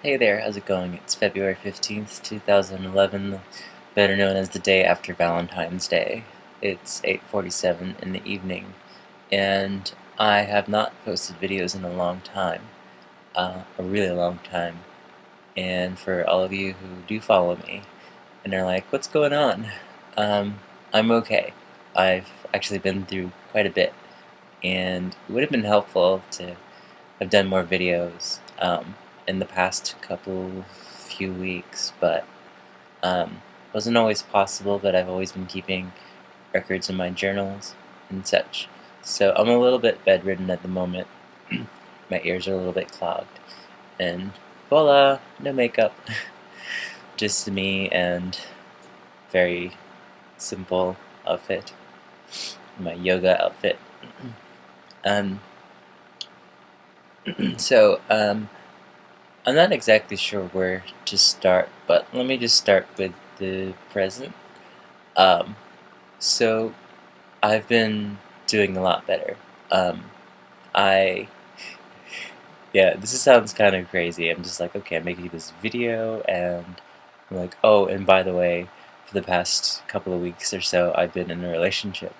Hey there, how's it going? It's February 15th, 2011, better known as the day after Valentine's Day. It's 8:47 in the evening, and I have not posted videos in a long time, a really long time. And for all of you who do follow me and are like, what's going on? I'm okay. I've actually been through quite a bit, and it would have been helpful to have done more videos in the past few weeks, but wasn't always possible. But I've always been keeping records in my journals and such. So I'm a little bit bedridden at the moment. My ears are a little bit clogged, and voila, no makeup, just me and very simple outfit, my yoga outfit. Um, so I'm not exactly sure where to start, but let me just start with the present. Um, so I've been doing a lot better. Um, I yeah, this sounds kind of crazy. I'm just like, okay, I'm making this video, and I'm like, oh, and by the way, for the past couple of weeks or so, I've been in a relationship,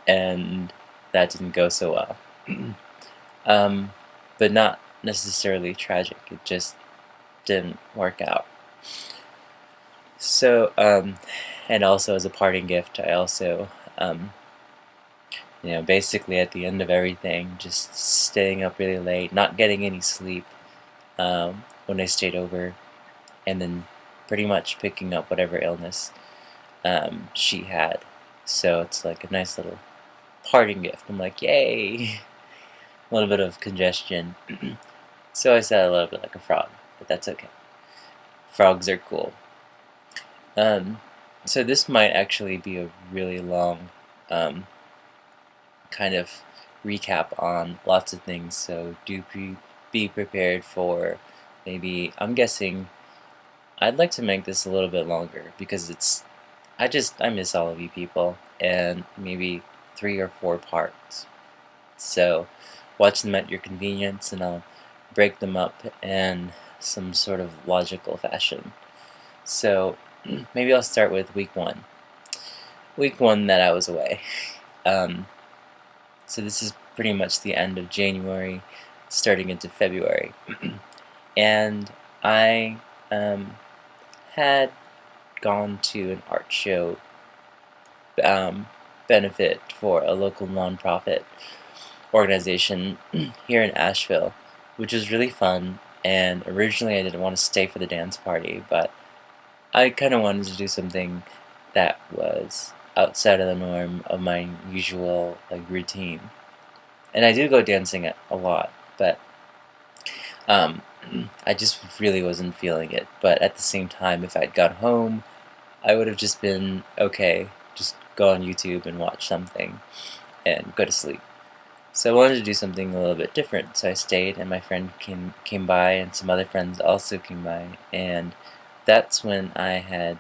and that didn't go so well. um, but not necessarily tragic. It just didn't work out. So, and also as a parting gift, I also, um, basically at the end of everything, just staying up really late, not getting any sleep when I stayed over, and then pretty much picking up whatever illness she had. So it's like a nice little parting gift. I'm like, yay! A little bit of congestion. So I sound a little bit like a frog, but that's okay. Frogs are cool. Um, so this might actually be a really long um, kind of recap on lots of things, so be prepared for maybe, I'm guessing, I'd like to make this a little bit longer because I miss all of you people, and maybe 3 or 4 parts. So watch them at your convenience, and I'll break them up in some sort of logical fashion. So maybe I'll start with week one. Week one that I was away. Um, so this is pretty much the end of January, starting into February. And I had gone to an art show um, benefit for a local nonprofit organization here in Asheville, which was really fun. And originally I didn't want to stay for the dance party, but I kind of wanted to do something that was outside of the norm of my usual routine. And I do go dancing a lot, but um, I just really wasn't feeling it. But at the same time, if I'd gone home, I would have just been okay, just go on YouTube and watch something and go to sleep. So I wanted to do something a little bit different. So I stayed, and my friend came by, and some other friends also came by, and that's when I had,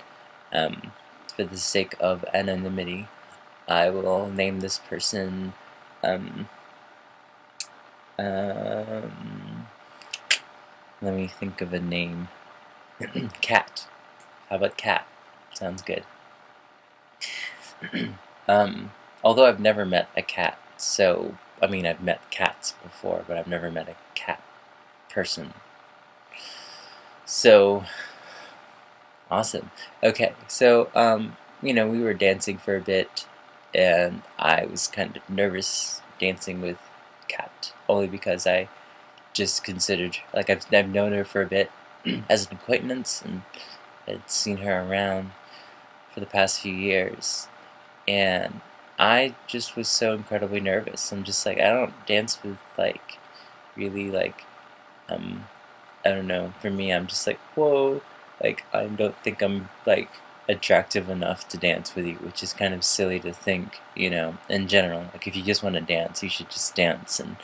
for the sake of anonymity, I will name this person. Um, um, Let me think of a name. Cat. How about Cat? Sounds good. Although I've never met a cat, so I mean I've met cats before, but I've never met a cat person. So awesome. Okay, so we were dancing for a bit, and I was kind of nervous dancing with Cat, only because I just considered I've known her for a bit as an acquaintance, and had seen her around for the past few years, and I just was so incredibly nervous. I'm just like, I don't dance with really um I don't know, for me I'm just like, whoa, I don't think I'm attractive enough to dance with you, which is kind of silly to think, in general. Like, if you just want to dance, you should just dance, and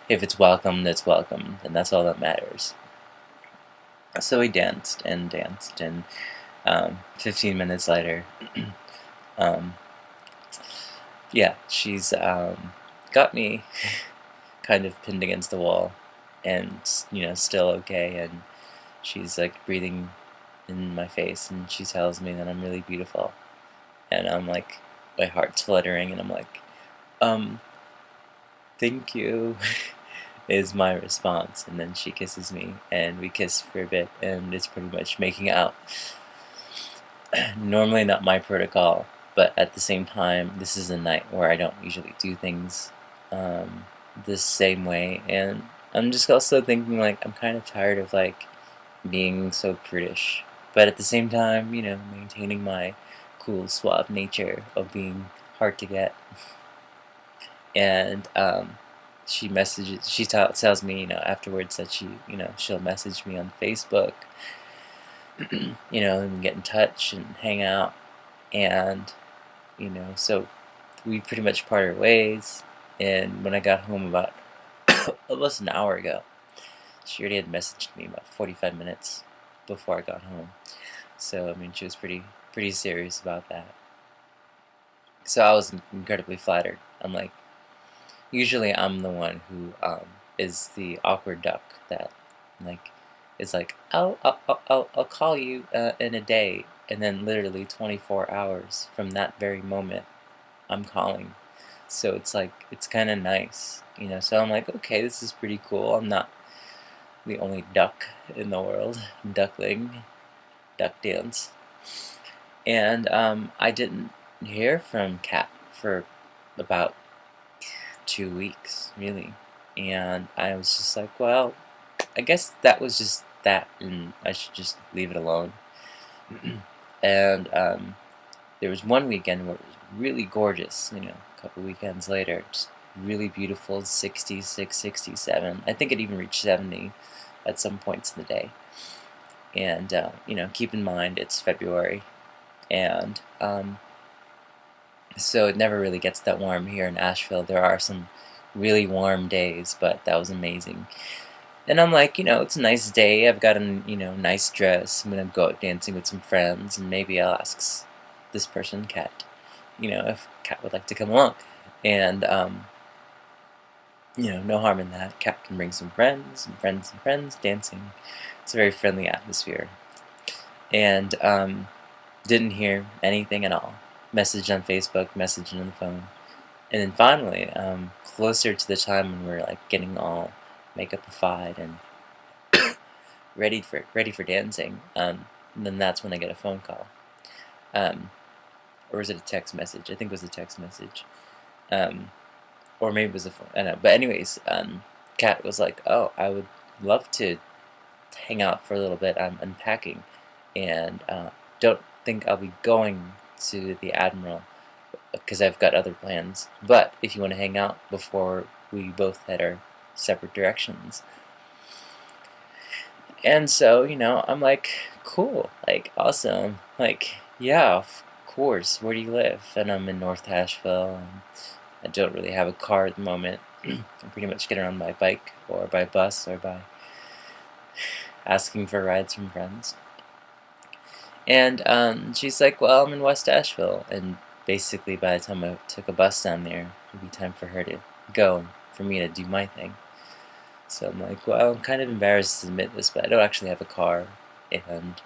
if it's welcome, that's welcome, and that's all that matters. So we danced and danced, and 15 minutes later, um, yeah, she's got me kind of pinned against the wall, and still okay, and she's like breathing in my face, and she tells me that I'm really beautiful, and I'm like, my heart's fluttering, and I'm like, um, thank you, is my response, and then she kisses me, and we kiss for a bit, and it's pretty much making out. Normally not my protocol, but at the same time, this is a night where I don't usually do things um, the same way, and I'm just also thinking like I'm kind of tired of like being so prudish, but at the same time, maintaining my cool, suave nature of being hard to get. And tells me, afterwards that she'll message me on Facebook, and get in touch and hang out, and so we pretty much parted ways. And when I got home about almost an hour ago, she already had messaged me about 45 minutes before I got home. So I mean, she was pretty serious about that. So I was incredibly flattered. I'm like, usually I'm the one who is the awkward duck that like is like, I'll call you in a day, and then literally 24 hours from that very moment I'm calling. So it's like, it's kind of nice, so I'm like, okay, this is pretty cool. I'm not the only duck in the world. Duckling, duck dance. And I didn't hear from Kat for about 2 weeks, really. And I was just like, well, I guess that was just that, and I should just leave it alone. And there was one weekend where it was really gorgeous, a couple weekends later, just really beautiful, 66, 67. I think it even reached 70 at some points in the day. And, keep in mind it's February, and so it never really gets that warm here in Asheville. There are some really warm days, but that was amazing. And I'm like, it's a nice day. I've got a nice dress. I'm gonna go out dancing with some friends, and maybe I'll ask this person, Kat, if Kat would like to come along. And no harm in that. Kat can bring some friends, and friends dancing. It's a very friendly atmosphere. And didn't hear anything at all. Messaged on Facebook, messaged on the phone. And then finally, closer to the time when we're like getting all makeupified and ready for dancing, then that's when I get a phone call. Or was it a text message? I think it was a text message. Or maybe it was a phone. I don't know. But anyways, Kat was like, oh, I would love to hang out for a little bit. I'm unpacking, and don't think I'll be going to the Admiral because I've got other plans. But if you want to hang out before we both head our separate directions. And so, I'm like, cool, like, awesome, like, yeah, of course, where do you live? And I'm in North Asheville, and I don't really have a car at the moment. I pretty much get around by bike, or by bus, or by asking for rides from friends. And she's like, well, I'm in West Asheville, and basically by the time I took a bus down there, it would be time for her to go, and for me to do my thing. So I'm like, well, I'm kind of embarrassed to admit this, but I don't actually have a car. And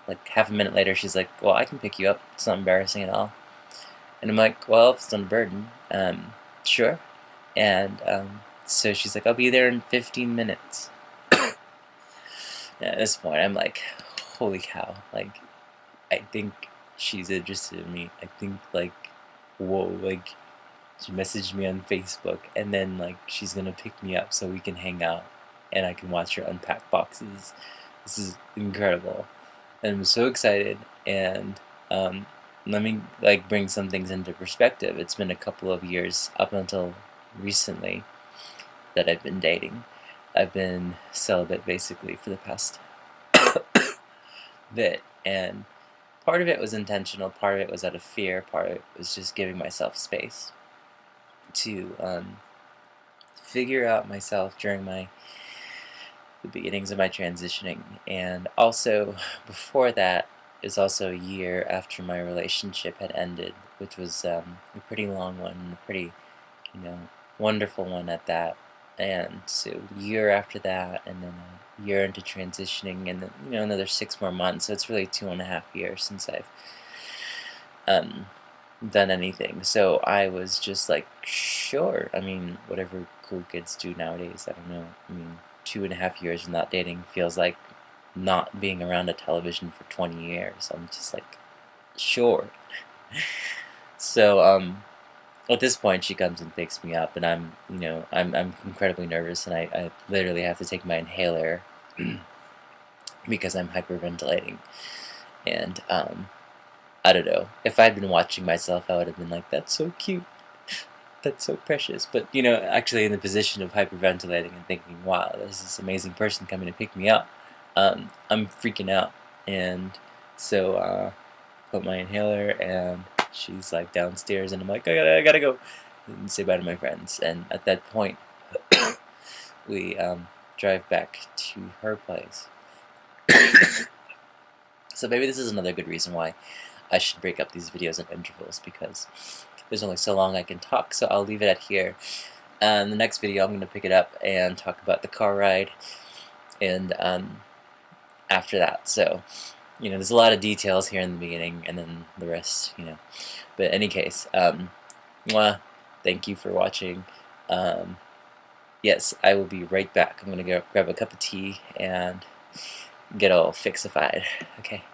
like half a minute later, she's like, well, I can pick you up. It's not embarrassing at all. And I'm like, well, if it's not a burden, sure. And so she's like, I'll be there in 15 minutes. And at this point, I'm like, holy cow. Like, I think she's interested in me. I think, like, whoa, like, she messaged me on Facebook, and then like she's gonna pick me up so we can hang out, and I can watch her unpack boxes. This is incredible, and I'm so excited. And let me like bring some things into perspective. It's been a couple of years up until recently that I've been dating. I've been celibate basically for the past bit, and part of it was intentional, part of it was out of fear, part of it was just giving myself space to figure out myself during the beginnings of my transitioning. And also before that is also a year after my relationship had ended, which was a pretty long one, a pretty wonderful one at that. and so a year after that, and then a year into transitioning, and then another 6 more months. So it's really 2.5 years since I've um, done anything. So I was just like, sure. I mean, whatever cool kids do nowadays. I don't know. I mean, 2.5 years of not dating feels like not being around a television for 20 years. I'm just like, sure. So at this point, she comes and picks me up, and I'm incredibly nervous, and I literally have to take my inhaler because I'm hyperventilating, and I don't know. If I'd been watching myself, I would have been like, "That's so cute, that's so precious." But actually, in the position of hyperventilating and thinking, "Wow, there's this amazing person coming to pick me up," I'm freaking out, and so put my inhaler, and she's like downstairs, and I'm like, I gotta go and say bye to my friends. And at that point, we drive back to her place. So maybe this is another good reason why I should break up these videos in intervals, because there's only so long I can talk, so I'll leave it at here. The next video I'm going to pick it up and talk about the car ride, and after that. So, there's a lot of details here in the beginning, and then the rest. But in any case, mwah, thank you for watching. Yes, I will be right back. I'm going to go grab a cup of tea and get all fixified. Okay.